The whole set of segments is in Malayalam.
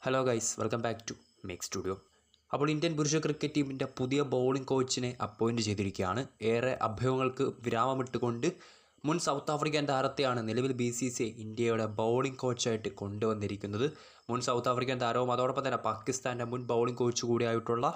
Hello guys, welcome back to make studio. അപ്പോൾ ഇന്ത്യൻ പുരുഷ ക്രിക്കറ്റ് ടീമിൻ്റെ പുതിയ ബൗളിംഗ് കോച്ചിനെ അപ്പോയിൻറ്റ് ചെയ്തിരിക്കുകയാണ്. ഏറെ അഭ്യൂഹങ്ങൾക്ക് വിരാമമിട്ടുകൊണ്ട് മുൻ സൗത്ത് ആഫ്രിക്കൻ താരത്തെയാണ് നിലവിൽ BCCI ഇന്ത്യയുടെ ബൗളിംഗ് കോച്ചായിട്ട് കൊണ്ടുവന്നിരിക്കുന്നത്. മുൻ സൗത്ത് ആഫ്രിക്കൻ താരവും അതോടൊപ്പം തന്നെ പാകിസ്ഥാൻ്റെ മുൻ ബൗളിംഗ് കോച്ച് കൂടിയായിട്ടുള്ള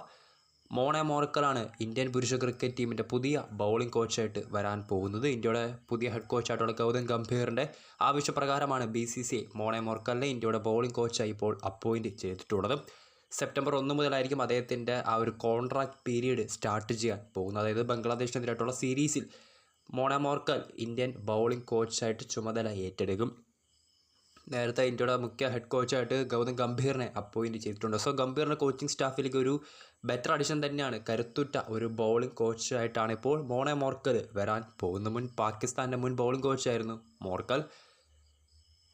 മോണെ മോർക്കലാണ് ഇന്ത്യൻ പുരുഷ ക്രിക്കറ്റ് ടീമിൻ്റെ പുതിയ ബൗളിംഗ് കോച്ചായിട്ട് വരാൻ പോകുന്നത്. ഇന്ത്യയുടെ പുതിയ ഹെഡ് കോച്ചായിട്ടുള്ള ഗൗതം ഗംഭീറിൻ്റെ ആവശ്യപ്രകാരമാണ് BCCI മോണെ മോർക്കലിനെ ഇന്ത്യയുടെ ബൗളിംഗ് കോച്ചായി ഇപ്പോൾ അപ്പോയിൻറ്റ് ചെയ്തിട്ടുള്ളത്. സെപ്റ്റംബർ 1 മുതലായിരിക്കും അദ്ദേഹത്തിൻ്റെ ആ ഒരു കോൺട്രാക്ട് പീരീഡ് സ്റ്റാർട്ട് ചെയ്യാൻ പോകുന്നത്. അതായത് ബംഗ്ലാദേശിനെതിരായിട്ടുള്ള സീരീസിൽ മോണെ മോർക്കൽ ഇന്ത്യൻ ബൗളിംഗ് കോച്ചായിട്ട് ചുമതല ഏറ്റെടുക്കും. നേരത്തെ ഇന്ത്യയുടെ മുഖ്യ ഹെഡ് കോച്ചായിട്ട് ഗൗതം ഗംഭീറിനെ അപ്പോയിൻറ്റ് ചെയ്തിട്ടുണ്ട്. സോ ഗംഭീറിൻ്റെ കോച്ചിങ് സ്റ്റാഫിലേക്ക് ഒരു ബെറ്റർ അഡിഷൻ തന്നെയാണ്. കരുത്തുറ്റ ഒരു ബൗളിംഗ് കോച്ചായിട്ടാണ് ഇപ്പോൾ മോണെ മോർക്കൽ വരാൻ പോകുന്നത്. പാകിസ്ഥാൻ്റെ മുൻ ബൗളിംഗ് കോച്ചായിരുന്നു മോർക്കൽ.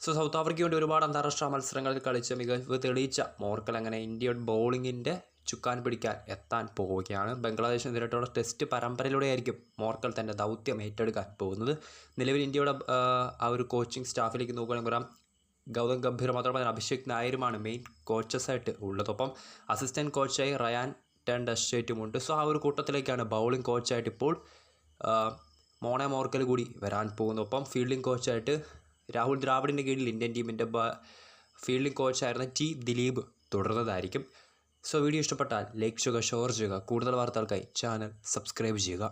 സോ സൗത്ത് ആഫ്രിക്കയ്ക്ക് വേണ്ടി ഒരുപാട് അന്താരാഷ്ട്ര മത്സരങ്ങളിൽ കളിച്ച മികവ് തെളിയിച്ച മോർക്കൽ അങ്ങനെ ഇന്ത്യൻ ബൗളിങ്ങിൻ്റെ ചുക്കാൻ പിടിക്കാൻ എത്താൻ പോവുകയാണ്. ബംഗ്ലാദേശിനെതിരായിട്ടുള്ള ടെസ്റ്റ് പരമ്പരയിലൂടെയായിരിക്കും മോർക്കൽ തൻ്റെ ദൗത്യം ഏറ്റെടുക്കാൻ പോകുന്നത്. നിലവിൽ ഇന്ത്യയുടെ ആ ഒരു കോച്ചിങ് സ്റ്റാഫിലേക്ക് നോക്കുകയാണെങ്കിൽ ഗൗതം ഗംഭീറും അതോടൊപ്പം തന്നെ അഭിഷേക് നായരുമാണ് മെയിൻ കോച്ചസായിട്ട് ഉള്ളത്. ഒപ്പം അസിസ്റ്റൻറ്റ് കോച്ചായി റയാൻ ടെൻഡസ്റ്റേറ്റുമുണ്ട്. സോ ആ ഒരു കൂട്ടത്തിലേക്കാണ് ബൗളിംഗ് കോച്ചായിട്ട് ഇപ്പോൾ മോണെ മോർക്കൽ കൂടി വരാൻ പോകുന്നത്. ഒപ്പം ഫീൽഡിംഗ് കോച്ചായിട്ട് രാഹുൽ ദ്രാവിഡിൻ്റെ കീഴിൽ ഇന്ത്യൻ ടീമിൻ്റെ ഫീൽഡിംഗ് കോച്ചായിരുന്ന ദിലീപ് തുടരുന്നതായിരിക്കും. സോ വീഡിയോ ഇഷ്ടപ്പെട്ടാൽ ലൈക്ക് ചെയ്യുക, ഷെയർ ചെയ്യുക. കൂടുതൽ വാർത്തകൾക്കായി ചാനൽ സബ്സ്ക്രൈബ് ചെയ്യുക.